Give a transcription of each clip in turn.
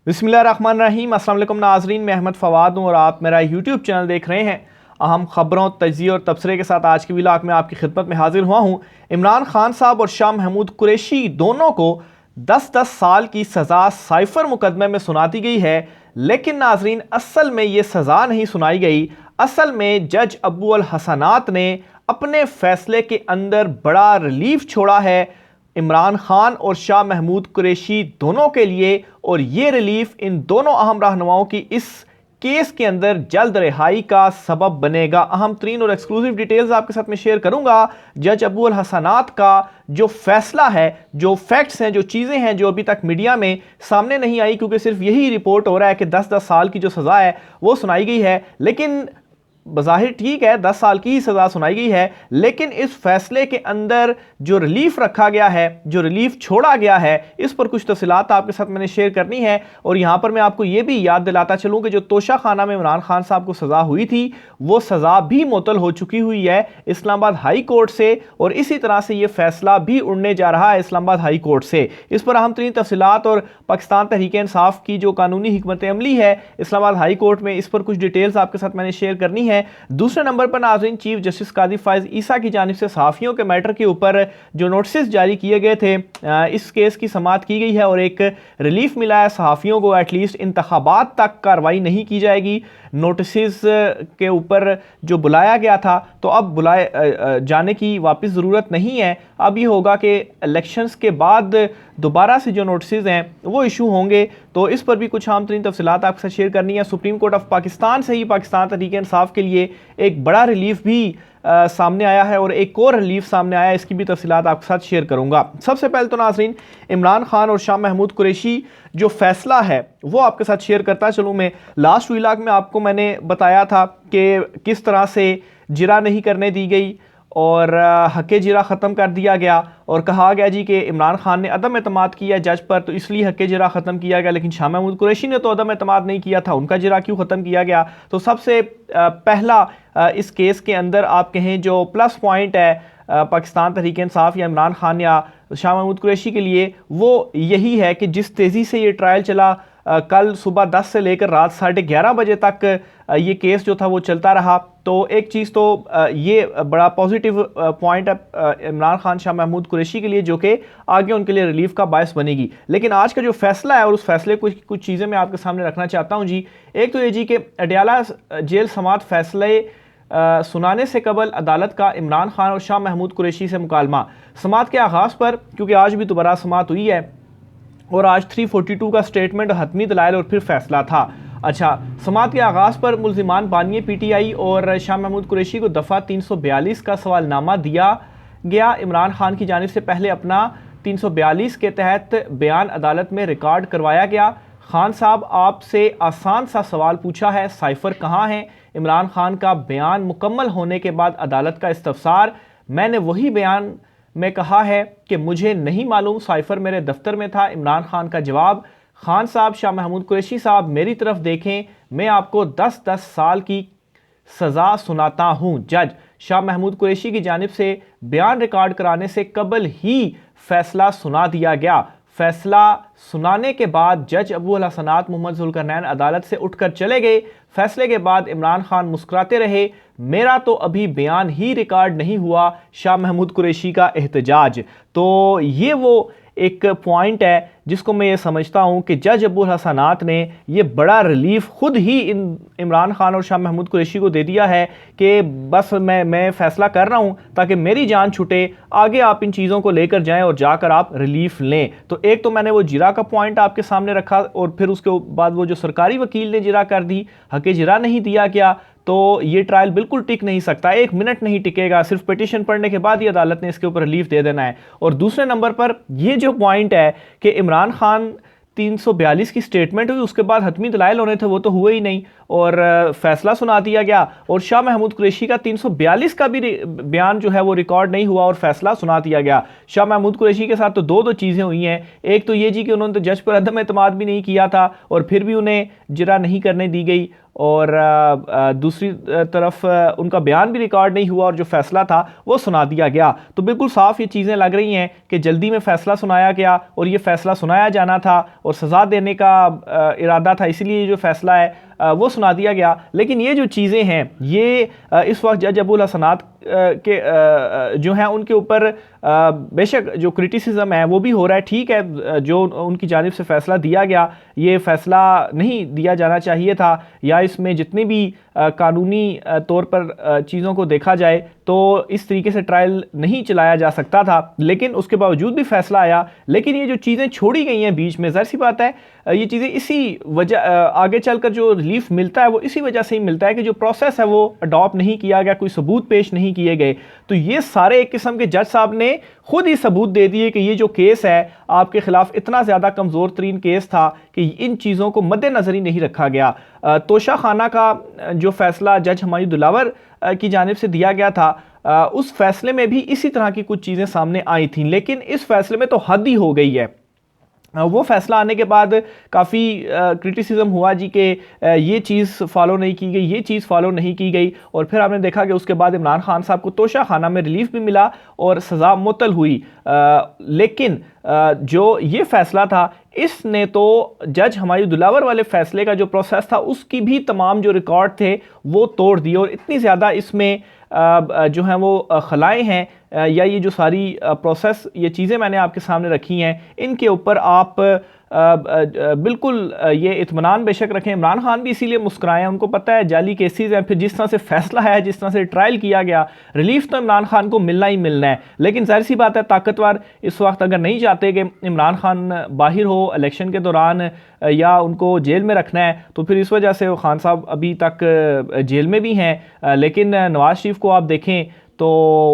बिस्मिल्लाहिर्रहमानिर्रहीम। अस्सलाम वालेकुम नाज़रीन, मैं अहमद फ़वाद हूँ और आप मेरा यूट्यूब चैनल देख रहे हैं। अहम खबरों, तज्ज़िये और तबसरे के साथ आज की व्लॉग में आपकी खिदमत में हाजिर हुआ हूँ। इमरान खान साहब और शाह महमूद कुरैशी दोनों को 10-10 साल की सज़ा साइफ़र मुकदमे में सुना दी गई है, लेकिन नाज़रीन असल में ये सज़ा नहीं सुनाई गई। असल में जज अबू अल हसनात ने अपने फ़ैसले के अंदर बड़ा रिलीफ छोड़ा है इमरान खान और शाह महमूद कुरैशी दोनों के लिए, और ये रिलीफ इन दोनों अहम रहनुमाओं की इस केस के अंदर जल्द रिहाई का सबब बनेगा। अहम तरीन और एक्सक्लूसिव डिटेल्स आपके साथ में शेयर करूंगा। जज अबू अल हसनात का जो फैसला है, जो फैक्ट्स हैं, जो चीज़ें हैं जो अभी तक मीडिया में सामने नहीं आई, क्योंकि सिर्फ यही रिपोर्ट हो रहा है कि 10-10 साल की जो सज़ा है वो सुनाई गई है। लेकिन बज़ाहिर ठीक है, 10 साल की ही सज़ा सुनाई गई है, लेकिन इस फैसले के अंदर जो रिलीफ रखा गया है, जो रिलीफ छोड़ा गया है, इस पर कुछ तफसीलात आपके साथ मैंने शेयर करनी है। और यहाँ पर मैं आपको ये भी याद दिलाता चलूँ कि जो तोशा खाना में इमरान खान साहब को सज़ा हुई थी, वो सज़ा भी मुअत्तल हो चुकी हुई है इस्लामाबाद हाई कोर्ट से, और इसी तरह से ये फैसला भी उड़ने जा रहा है इस्लामाबाद हाई कोर्ट से। इस पर अहम तरीन तफसीलात और पाकिस्तान तहरीक इंसाफ की जो कानूनी हिकमत अमली है इस्लामाबाद हाई कोर्ट में, इस पर कुछ डिटेल्स आपके साथ मैंने शेयर करनी है। दूसरे नंबर पर नाज़रीन, चीफ जस्टिस कादी फायज ईसा की जानिब से सहाफ़ियों के मैटर के ऊपर जो नोटिस जारी किए गए थे, इस केस की समाअत की गई है और एक रिलीफ मिला है सहाफ़ियों को। एटलीस्ट इंतखाबात तक कार्रवाई नहीं की जाएगी। नोटिस के ऊपर जो बुलाया गया था, तो अब बुलाए जाने की वापस ज़रूरत नहीं है। अब ये होगा कि इलेक्शंस के बाद दोबारा से जो नोटिस हैं वो इशू होंगे। तो इस पर भी कुछ आम तरीन तफसीलात आपके साथ शेयर करनी है। सुप्रीम कोर्ट ऑफ पाकिस्तान से ही पाकिस्तान तहरीक इंसाफ के लिए एक बड़ा रिलीफ भी सामने आया है और एक और रिलीफ सामने आया है, इसकी भी तफसीलात आपके साथ शेयर करूंगा। सबसे पहले तो नाज़रीन, इमरान खान और शाह महमूद कुरैशी जो फैसला है वो आपके साथ शेयर करता चलूँ मैं। लास्ट व्लॉग में आपको मैंने बताया था कि किस तरह से जिरा नहीं करने दी गई और हक़ जिरा ख़त्म कर दिया गया, और कहा गया जी कि इमरान खान ने अदम एतमाद किया जज पर, तो इसलिए हक़ जिरा ख़त्म किया गया। लेकिन शाह महमूद कुरैशी ने तो अदम एतमाद नहीं किया था, उनका जिरा क्यों ख़त्म किया गया? तो सबसे पहला इस केस के अंदर आप कहें जो प्लस पॉइंट है पाकिस्तान तहरीक इंसाफ या इमरान खान या शाह महमूद कुरैशी के लिए, वो यही है कि जिस तेज़ी से ये ट्रायल चला, कल सुबह 10 से लेकर रात 11:30 बजे तक ये केस जो था वो चलता रहा। तो एक चीज़ तो ये बड़ा पॉजिटिव पॉइंट है इमरान खान शाह महमूद कुरैशी के लिए, जो कि आगे उनके लिए रिलीफ का बायस बनेगी। लेकिन आज का जो फैसला है और उस फैसले को कुछ चीज़ें मैं आपके सामने रखना चाहता हूँ जी। एक तो ये जी कि अडयाला जेल समात फैसले सुनाने से कबल अदालत का इमरान खान और शाह महमूद कुरैशी से मुकालमा। समात के आगाज़ पर, क्योंकि आज भी दोबारा समात हुई है और आज 342 का स्टेटमेंट, हतमी दलाइल और फिर फैसला था। अच्छा, समात के आगाज़ पर मुल्ज़िमान बानिए PTI और शाह महमूद कुरैशी को दफ़ा 342 का सवालनामा दिया गया। इमरान खान की जानिब से पहले अपना 342 के तहत बयान अदालत में रिकॉर्ड करवाया गया। खान साहब, आपसे आसान सा सवाल पूछा है, साइफ़र कहाँ है? इमरान खान का बयान मुकम्मल होने के बाद अदालत का इस्तफसार, मैंने वही बयान में कहा है कि मुझे नहीं मालूम, साइफ़र मेरे दफ्तर में था। इमरान खान का जवाब, खान साहब, शाह महमूद कुरैशी साहब मेरी तरफ देखें, मैं आपको 10-10 साल की सज़ा सुनाता हूँ। जज, शाह महमूद कुरैशी की जानिब से बयान रिकॉर्ड कराने से कबल ही फैसला सुना दिया गया। फैसला सुनाने के बाद जज अबू अल हसनात मोहम्मद जुल्करनैन अदालत से उठकर चले गए। फैसले के बाद इमरान खान मुस्कुराते रहे, मेरा तो अभी बयान ही रिकॉर्ड नहीं हुआ। शाह महमूद कुरैशी का एहतजाज। तो ये वो एक पॉइंट है जिसको मैं ये समझता हूँ कि जज अबू अल हसनात ने ये बड़ा रिलीफ खुद ही इमरान खान और शाह महमूद कुरैशी को दे दिया है कि बस मैं फैसला कर रहा हूँ ताकि मेरी जान छूटे, आगे आप इन चीज़ों को लेकर जाएं और जाकर आप रिलीफ लें। तो एक तो मैंने वो जिरा का पॉइंट आपके सामने रखा, और फिर उसके बाद वो जो सरकारी वकील ने जिरा कर दी, हक़ जिरा नहीं दिया गया, तो ये ट्रायल बिल्कुल टिक नहीं सकता, 1 मिनट नहीं टिकेगा। सिर्फ पिटीशन पढ़ने के बाद ही अदालत ने इसके ऊपर रिलीफ दे देना है। और दूसरे नंबर पर ये जो पॉइंट है कि इमरान खान 342 की स्टेटमेंट हुई, उसके बाद हतमी दलाइल होने थे, वो तो हुए ही नहीं और फैसला सुना दिया गया। और शाह महमूद कुरैशी का 342 का भी बयान जो है वो रिकॉर्ड नहीं हुआ और फैसला सुना दिया गया। शाह महमूद कुरैशी के साथ तो दो चीज़ें हुई हैं। एक तो ये जी कि उन्होंने तो जज पर अदम एतमाद भी नहीं किया था और फिर भी उन्हें जिरा नहीं करने दी गई, और दूसरी तरफ उनका बयान भी रिकॉर्ड नहीं हुआ और जो फैसला था वो सुना दिया गया। तो बिल्कुल साफ ये चीज़ें लग रही हैं कि जल्दी में फैसला सुनाया गया और ये फैसला सुनाया जाना था और सज़ा देने का इरादा था, इसलिए जो फैसला है वो सुना दिया गया। लेकिन ये जो चीज़ें हैं ये इस वक्त जज अबुल हसनात के जो हैं उनके ऊपर बेशक जो क्रिटिसिज्म है वो भी हो रहा है। ठीक है, जो उनकी जानिब से फ़ैसला दिया गया ये फ़ैसला नहीं दिया जाना चाहिए था, या इसमें जितनी भी कानूनी तौर पर चीज़ों को देखा जाए तो इस तरीके से ट्रायल नहीं चलाया जा सकता था, लेकिन उसके बावजूद भी फ़ैसला आया। लेकिन ये जो चीज़ें छोड़ी गई हैं बीच में, ज़ाहिर सी बात है ये चीज़ें इसी वजह आगे चलकर जो रिलीफ मिलता है वो इसी वजह से ही मिलता है कि जो प्रोसेस है वो अडॉप्ट नहीं किया गया, कोई सबूत पेश नहीं किए गए। तो ये सारे एक किस्म के जज साहब ने खुद ही सबूत दे दिए कि ये जो केस है आपके खिलाफ इतना ज़्यादा कमज़ोर तरीन केस था कि इन चीज़ों को मद्देनज़र ही नहीं रखा गया। तोशा खाना का जो फैसला जज हुमायूं दिलावर की जानिब से दिया गया था उस फैसले में भी इसी तरह की कुछ चीज़ें सामने आई थीं, लेकिन इस फैसले में तो हद ही हो गई है। वो फैसला आने के बाद काफ़ी क्रिटिसिज्म हुआ जी कि ये चीज़ फॉलो नहीं की गई, ये चीज़ फॉलो नहीं की गई, और फिर आपने देखा कि उसके बाद इमरान खान साहब को तोशा खाना में रिलीफ भी मिला और सज़ा मुअत्तल हुई। लेकिन जो ये फैसला था इसने तो जज हुमायूं दिलावर वाले फैसले का जो प्रोसेस था उसकी भी तमाम जो रिकॉर्ड थे वो तोड़ दिए, और इतनी ज़्यादा इसमें जो हैं वो खलाएँ हैं या ये जो सारी प्रोसेस ये चीज़ें मैंने आपके सामने रखी हैं इनके ऊपर आप बिल्कुल ये इत्मीनान बेशक रखें। इमरान खान भी इसीलिए मुस्कुराए हैं, उनको पता है जाली केसेस हैं, फिर जिस तरह से फैसला है, जिस तरह से ट्रायल किया गया, रिलीफ तो इमरान खान को मिलना ही मिलना है। लेकिन जाहिर सी बात है ताकतवर इस वक्त अगर नहीं चाहते कि इमरान खान बाहर हो इलेक्शन के दौरान या उनको जेल में रखना है, तो फिर इस वजह से खान साहब अभी तक जेल में भी हैं। लेकिन नवाज शरीफ को आप देखें तो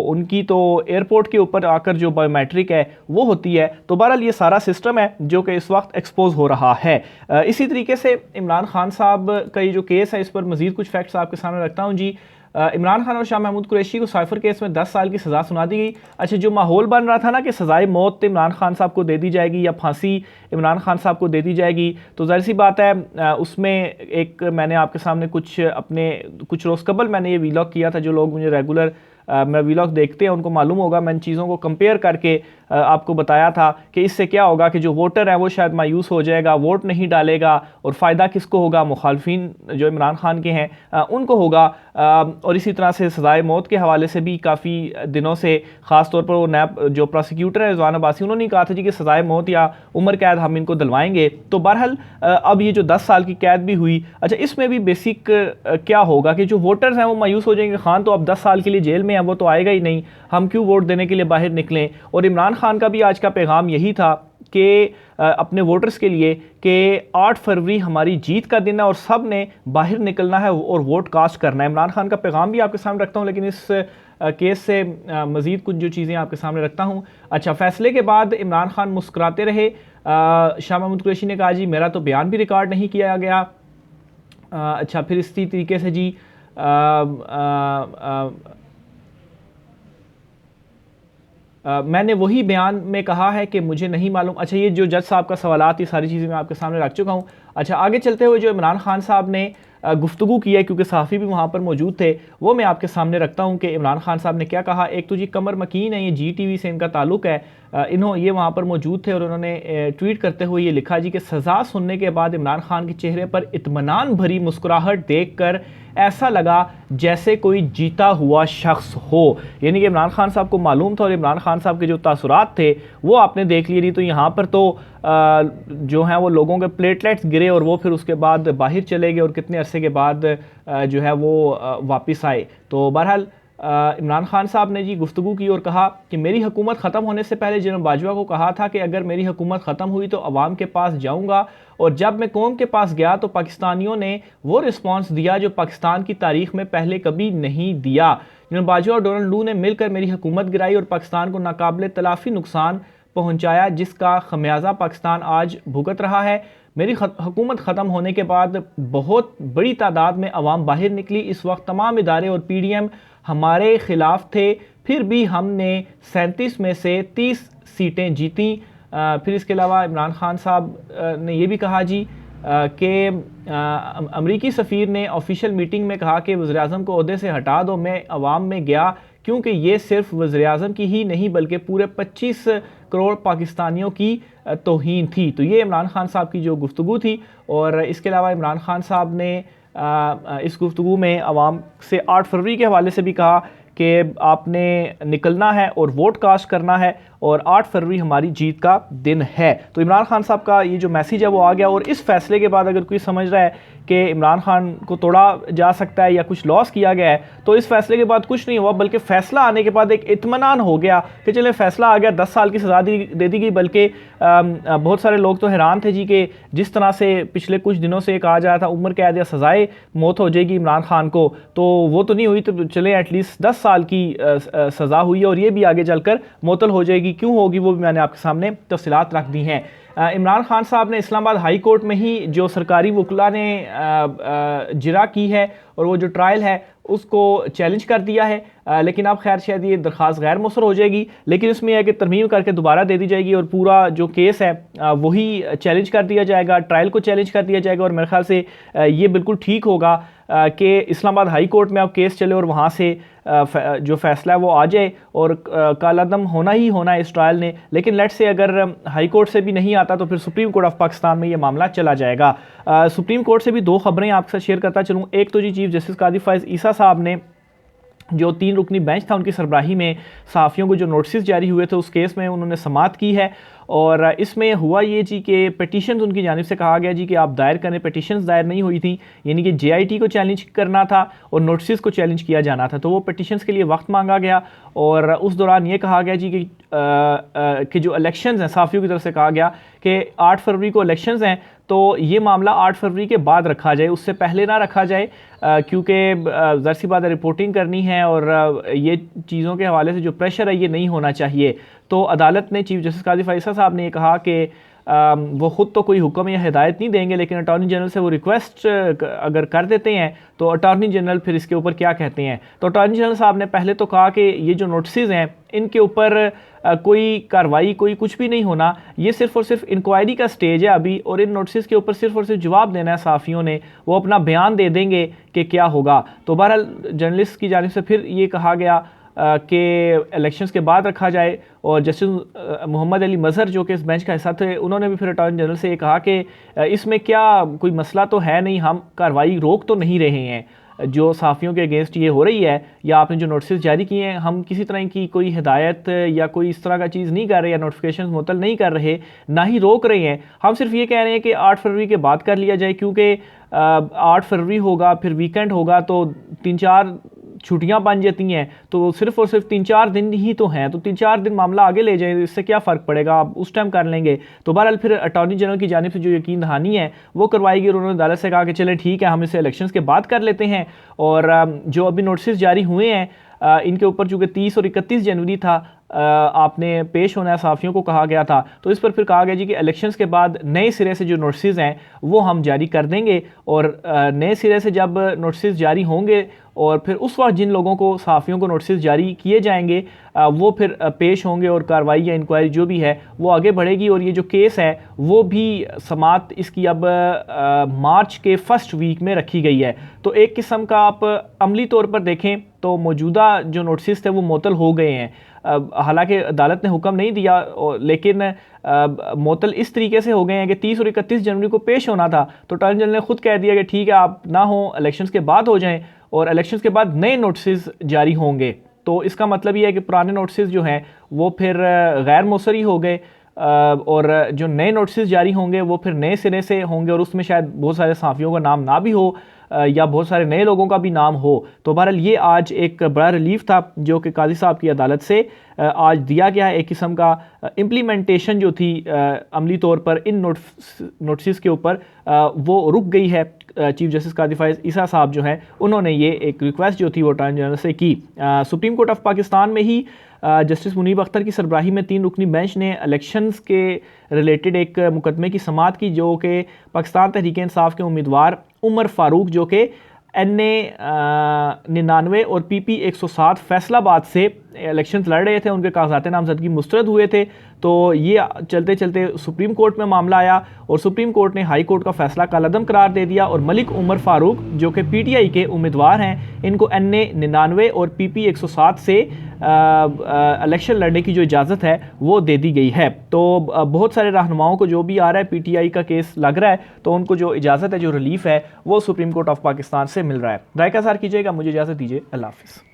उनकी तो एयरपोर्ट के ऊपर आकर जो बायोमेट्रिक है वो होती है। तो बहरहाल ये सारा सिस्टम है जो कि इस वक्त एक्सपोज हो रहा है। इसी तरीके से इमरान खान साहब का ये जो केस है इस पर मज़ीद कुछ फैक्ट्स आपके सामने रखता हूँ जी। इमरान खान और शाह महमूद कुरैशी को साइफर केस में 10 साल की सज़ा सुना दी गई। अच्छा, जो माहौल बन रहा था ना कि सज़ाए मौत इमरान खान साहब को दे दी जाएगी या फांसी इमरान खान साहब को दे दी जाएगी, तो ज़ाहिर सी बात है उसमें एक मैंने आपके सामने कुछ रोज़ कबल मैंने ये वीलॉग किया था। जो लोग मुझे रेगुलर मेरा वीलॉग देखते हैं उनको मालूम होगा, मैं इन चीज़ों को कंपेयर करके आपको बताया था कि इससे क्या होगा कि जो वोटर है वो शायद मायूस हो जाएगा, वोट नहीं डालेगा, और फ़ायदा किसको होगा, मुखालफिन जो इमरान खान के हैं उनको होगा। और इसी तरह से सज़ाए मौत के हवाले से भी काफ़ी दिनों से ख़ास तौर पर वो नैब जो प्रोसिक्यूटर है रिजवान अब्बासी उन्होंने कहा था जी कि सज़ाए मौत या उम्र कैद हम इनको दिलवाएंगे। तो बहरहाल अब ये जो 10 साल की कैद भी हुई, अच्छा इसमें भी बेसिक क्या होगा कि जो वोटर्स हैं वो मायूस हो जाएंगे, खान तो अब 10 साल के लिए जेल में है, वो तो आएगा ही नहीं, हम क्यों वोट देने के लिए बाहर निकलें। और इमरान खान का भी आज का पैगाम यही था कि अपने वोटर्स के लिए कि 8 फरवरी हमारी जीत का दिन है और सब ने बाहर निकलना है और वोट कास्ट करना है। इमरान खान का पैगाम भी आपके सामने रखता हूँ, लेकिन इस केस से मज़ीद कुछ जो चीज़ें आपके सामने रखता हूँ। अच्छा, फैसले के बाद इमरान खान मुस्कुराते रहे। शाह महमूद कुरैशी ने कहा जी मेरा तो बयान भी रिकॉर्ड नहीं किया गया। अच्छा, फिर इसी तरीके से जी मैंने वही बयान में कहा है कि मुझे नहीं मालूम। अच्छा, ये जो जज साहब का सवालात ये सारी चीज़ें मैं आपके सामने रख चुका हूँ। अच्छा, आगे चलते हुए जो इमरान खान साहब ने गुफ्तगू की है, क्योंकि सहाफ़ी भी वहाँ पर मौजूद थे, वो मैं आपके सामने रखता हूँ कि इमरान खान साहब ने क्या कहा। एक तो जी कमर मकीन है, ये GTV से इनका ताल्लुक़ है, ये वहाँ पर मौजूद थे और उन्होंने ट्वीट करते हुए ये लिखा जी कि सज़ा सुनने के बाद इमरान खान के चेहरे पर इत्मीनान भरी मुस्कुराहट देख कर ऐसा लगा जैसे कोई जीता हुआ शख्स हो। यानी कि इमरान खान साहब को मालूम था और इमरान खान साहब के जो तासुरात थे वो आपने देख लिए। नहीं तो यहाँ पर तो जो हैं वो लोगों के प्लेटलेट्स गिरे और वो फिर उसके बाद बाहर चले गए और कितने अरसे के बाद जो है वो वापस आए। तो बहरहाल इमरान खान साहब ने जी गुफ्तगू की और कहा कि मेरी हुकूमत ख़त्म होने से पहले जनरल बाजवा को कहा था कि अगर मेरी हुकूमत ख़त्म हुई तो अवाम के पास जाऊंगा, और जब मैं कौम के पास गया तो पाकिस्तानियों ने वो रिस्पांस दिया जो पाकिस्तान की तारीख में पहले कभी नहीं दिया। जनरल बाजवा और डोनाल्ड लू ने मिलकर मेरी हुकूमत गिराई और पाकिस्तान को नाकाबिले तलाफ़ी नुकसान पहुँचाया, जिसका खमियाजा पाकिस्तान आज भुगत रहा है। मेरी हुकूमत ख़त्म होने के बाद बहुत बड़ी तादाद में अवाम बाहर निकली। इस वक्त तमाम इदारे और PDM हमारे ख़िलाफ़ थे, फिर भी हमने 37 में से 30 सीटें जीती। फिर इसके अलावा इमरान खान साहब ने यह भी कहा जी कि अमरीकी सफ़ीर ने ऑफिशियल मीटिंग में कहा कि वज़ीर-ए-आज़म को ओहदे से हटा दो। मैं अवाम में गया क्योंकि ये सिर्फ वज़ीर-ए-आज़म की ही नहीं बल्कि पूरे 25 करोड़ पाकिस्तानियों की तौहीन थी। तो ये इमरान खान साहब की जो गुफ्तगू थी। और इसके अलावा इमरान खान साहब ने इस गुफ्तगू में अवाम से 8 फरवरी के हवाले से भी कहा कि आपने निकलना है और वोट कास्ट करना है और 8 फरवरी हमारी जीत का दिन है। तो इमरान खान साहब का ये जो मैसेज है वो आ गया। और इस फैसले के बाद अगर कोई समझ रहा है कि इमरान खान को तोड़ा जा सकता है या कुछ लॉस किया गया है, तो इस फैसले के बाद कुछ नहीं हुआ, बल्कि फ़ैसला आने के बाद एक इत्मीनान हो गया कि चले फ़ैसला आ गया, 10 साल की सज़ा दे दी गई। बल्कि बहुत सारे लोग तो हैरान थे जी कि जिस तरह से पिछले कुछ दिनों से कहा जा रहा था उम्र कैद या सज़ाए मौत हो जाएगी इमरान खान को, तो वो तो नहीं हुई। तो चले एटलीस्ट 10 साल की सज़ा हुई है और ये भी आगे चलकर मुअत्तल हो जाएगी। क्यों होगी वो भी मैंने आपके सामने तफसीलात रख दी हैं। इमरान खान साहब ने इस्लामाबाद हाई कोर्ट में ही जो सरकारी वकला ने जिरा की है और वो जो ट्रायल है उसको चैलेंज कर दिया है। लेकिन अब खैर शायद ये दरख्वास्त गैर मौसर हो जाएगी, लेकिन इसमें यह है कि तरमीम करके दोबारा दे दी जाएगी और पूरा जो केस है वही चैलेंज कर दिया जाएगा, ट्रायल को चैलेंज कर दिया जाएगा। और मेरे ख्याल से ये बिल्कुल ठीक होगा कि इस्लामाबाद हाई कोर्ट में अब केस चले और वहाँ से जो फैसला है वो आ जाए और कालादम होना ही होना है इस ट्रायल ने। लेकिन लेट्स से अगर हाई कोर्ट से भी नहीं आता तो फिर सुप्रीम कोर्ट ऑफ पाकिस्तान में ये मामला चला जाएगा। सुप्रीम कोर्ट से भी 2 खबरें आपके साथ शेयर करता चलूँ। एक तो जी चीफ जस्टिस कादी फाइज ईसा साहब ने जो 3 रुकनी बेंच था उनकी सरबराही में सहाफ़ियों को जो नोटिस जारी हुए थे उस केस में उन्होंने समाअत की है। और इसमें हुआ ये जी कि पिटीशन उनकी जानिब से कहा गया जी कि आप दायर करें, पिटीशंस दायर नहीं हुई थी, यानी कि JIT को चैलेंज करना था और नोटिस को चैलेंज किया जाना था। तो वो पिटीशंस के लिए वक्त मांगा गया और उस दौरान ये कहा गया जी कि जो इलेक्शंस हैं, सहाफ़ियों की तरफ से कहा गया कि 8 फरवरी को इलेक्शंस हैं तो ये मामला 8 फरवरी के बाद रखा जाए, उससे पहले ना रखा जाए, क्योंकि ज़ाहिर सी बात है रिपोर्टिंग करनी है और ये चीज़ों के हवाले से जो प्रेशर है ये नहीं होना चाहिए। तो अदालत ने चीफ जस्टिस कादी फाइज ईसा साहब ने ये कहा कि वो ख़ुद तो कोई हुक्म या हिदायत नहीं देंगे, लेकिन अटॉर्नी जनरल से वो रिक्वेस्ट अगर कर देते हैं तो अटॉर्नी जनरल फिर इसके ऊपर क्या कहते हैं। तो अटॉर्नी जनरल साहब ने पहले तो कहा कि ये जो नोटिस हैं इनके ऊपर कोई कार्रवाई कोई कुछ भी नहीं होना, ये सिर्फ़ और सिर्फ इंक्वायरी का स्टेज है अभी, और इन नोटिस के ऊपर सिर्फ़ और सिर्फ जवाब देना है सहाफ़ियों ने, वो अपना बयान दे देंगे कि क्या होगा। तो बहरहाल जर्नलिस्ट की जानिब से फिर ये कहा गया कि इलेक्शंस के बाद रखा जाए। और जस्टिस मोहम्मद अली मज़हर जो कि इस बेंच का हिस्सा थे उन्होंने भी फिर अटॉर्नी जनरल से ये कहा कि इसमें क्या कोई मसला तो है नहीं, हम कार्रवाई रोक तो नहीं रहे हैं जो सहाफ़ियों के अगेंस्ट ये हो रही है या आपने जो नोटिस जारी किए हैं, हम किसी तरह की कोई हिदायत या कोई इस तरह का चीज़ नहीं कर रहे या नोटिफिकेशन मुअत्तल नहीं कर रहे, ना ही रोक रहे हैं। हम सिर्फ ये कह रहे हैं कि 8 फरवरी के बाद कर लिया जाए, क्योंकि 8 फरवरी होगा फिर वीकेंड होगा तो 3-4 छुट्टियां बन जाती हैं, तो सिर्फ और सिर्फ 3-4 दिन ही तो हैं, तो 3-4 दिन मामला आगे ले जाए, इससे क्या फ़र्क पड़ेगा, आप उस टाइम कर लेंगे। तो बहरहाल फिर अटॉर्नी जनरल की जानिब से जो यकीन दहानी है वो करवाएगी और उन्होंने अदालत से कहा कि चले ठीक है हम इसे इलेक्शंस के बाद कर लेते हैं। और जो अभी नोटिस जारी हुए हैं इनके ऊपर चूँकि 30 और 31 जनवरी था आपने पेश होना है, सहाफ़ियों को कहा गया था, तो इस पर फिर कहा गया जी कि इलेक्शंस के बाद नए सिरे से जो नोटिस हैं वो हम जारी कर देंगे। और नए सिरे से जब नोटिस जारी होंगे और फिर उस वक्त जिन लोगों को सहाफ़ियों को नोटिस जारी किए जाएंगे वो फिर पेश होंगे और कार्रवाई या इंक्वायरी जो भी है वो आगे बढ़ेगी। और ये जो केस है वो भी समाअत इसकी अब मार्च के फर्स्ट वीक में रखी गई है। तो एक किस्म का आप अमली तौर पर देखें तो मौजूदा जो नोटिस थे वो मुअत्तल हो गए हैं। हालांकि अदालत ने हुक्म नहीं दिया, लेकिन मुअत्तल इस तरीके से हो गए हैं कि 30 और 31 जनवरी को पेश होना था, तो अटॉर्नी जनरल ने खुद कह दिया कि ठीक है आप ना हो, इलेक्शंस के बाद हो जाएं और इलेक्शंस के बाद नए नोटिस जारी होंगे। तो इसका मतलब ये है कि पुराने नोटिस जो हैं वो फिर गैर मौसरी हो गए और जो नए नोटिस जारी होंगे वो फिर नए सिरे से होंगे और उसमें शायद बहुत सारे सहाफ़ियों का नाम ना भी हो या बहुत सारे नए लोगों का भी नाम हो। तो बहरहाल ये आज एक बड़ा रिलीफ था जो कि काजी साहब की अदालत से आज दिया गया है। एक किस्म का इम्प्लीमेंटेशन जो थी अमली तौर पर इन नोटिस के ऊपर वो रुक गई है। चीफ जस्टिस कादी फाइज ईसा साहब जो हैं उन्होंने ये एक रिक्वेस्ट जो थी वो अटॉर्नी जनरल से की। सुप्रीम कोर्ट ऑफ पाकिस्तान में ही जस्टिस मुनीब अख्तर की सरबराही में 3 रुकनी बेंच ने इलेक्शंस के रिलेटेड एक मुकदमे की समाअत की जो कि पाकिस्तान तहरीक इंसाफ के उम्मीदवार उमर फ़ारूक जो कि NA 99 और PP 107 फैसलाबाद से इलेक्शंस लड़ रहे थे, उनके कागजात नामजदगी मुस्तरद हुए थे। तो ये चलते चलते सुप्रीम कोर्ट में मामला आया और सुप्रीम कोर्ट ने हाई कोर्ट का फैसला कालअदम करार दे दिया और मलिक उमर फारूक जो कि पीटीआई के उम्मीदवार हैं, इनको NA 99 और PP 107 से इलेक्शन लड़ने की जो इजाज़त है वो दे दी गई है। तो बहुत सारे रहनुमाओं को जो भी आ रहा है पीटीआई का केस लग रहा है, तो उनको जो इजाज़त है, जो रिलीफ है, वो सुप्रीम कोर्ट ऑफ पाकिस्तान से मिल रहा है। राय का सार कीजिएगा, मुझे इजाज़त दीजिए, अल्लाह हाफिज़।